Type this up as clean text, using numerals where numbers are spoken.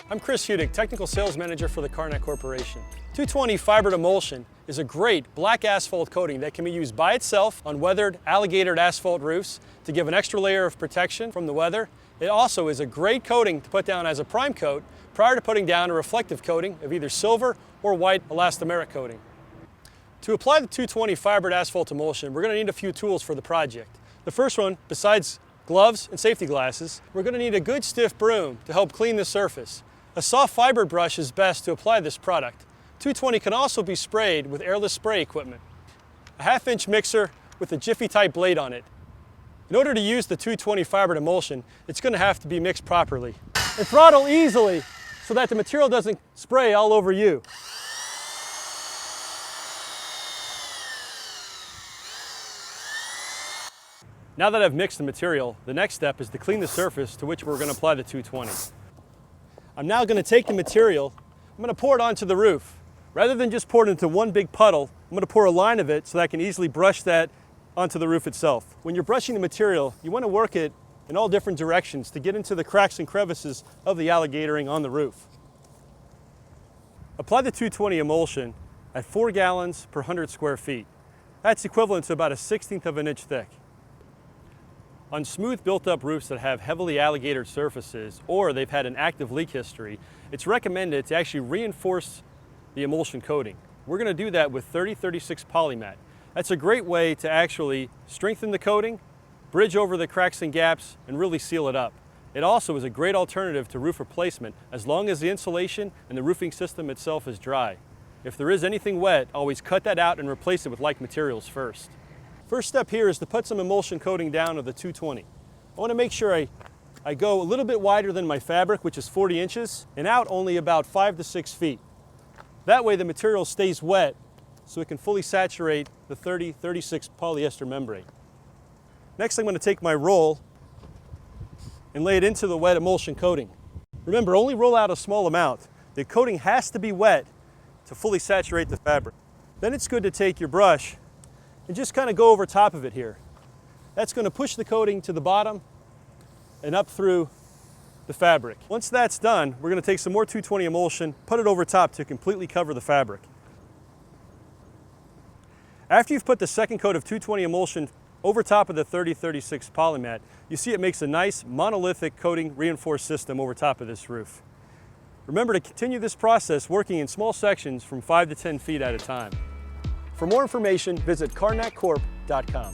I'm Chris Hudick, Technical Sales Manager for the Karnak Corporation. 220 Fibered Emulsion is a great black asphalt coating that can be used by itself on weathered, alligator asphalt roofs to give an extra layer of protection from the weather. It also is a great coating to put down as a prime coat prior to putting down a reflective coating of either silver or white elastomeric coating. To apply the 220 Fibered Asphalt Emulsion, we're going to need a few tools for the project. The first one, besides gloves and safety glasses, we're going to need a good stiff broom to help clean the surface. A soft fibered brush is best to apply this product. 220 can also be sprayed with airless spray equipment. A 1/2-inch mixer with a Jiffy type blade on it. In order to use the 220 Fibered Emulsion, it's going to have to be mixed properly. And throttle easily so that the material doesn't spray all over you. Now that I've mixed the material, the next step is to clean the surface to which we're going to apply the 220. I'm now going to take the material, I'm going to pour it onto the roof. Rather than just pour it into one big puddle, I'm going to pour a line of it so that I can easily brush that onto the roof itself. When you're brushing the material, you want to work it in all different directions to get into the cracks and crevices of the alligatoring on the roof. Apply the 220 emulsion at 4 gallons per 100 square feet. That's equivalent to about 1/16 of an inch thick. On smooth built-up roofs that have heavily alligatored surfaces or they've had an active leak history, it's recommended to actually reinforce the emulsion coating. We're going to do that with 3036 polymat. That's a great way to actually strengthen the coating, bridge over the cracks and gaps, and really seal it up. It also is a great alternative to roof replacement as long as the insulation and the roofing system itself is dry. If there is anything wet, always cut that out and replace it with like materials first. First step here is to put some emulsion coating down of the 220. I want to make sure I go a little bit wider than my fabric, which is 40 inches, and out only about 5 to 6 feet. That way the material stays wet so it can fully saturate the 3036 polyester membrane. Next I'm going to take my roll and lay it into the wet emulsion coating. Remember, only roll out a small amount. The coating has to be wet to fully saturate the fabric. Then it's good to take your brush and just kind of go over top of it here. That's going to push the coating to the bottom and up through the fabric. Once that's done, we're going to take some more 220 emulsion, put it over top to completely cover the fabric. After you've put the second coat of 220 emulsion over top of the 3036 polymat, you see it makes a nice monolithic coating reinforced system over top of this roof. Remember to continue this process working in small sections from 5 to 10 feet at a time. For more information, visit karnakcorp.com.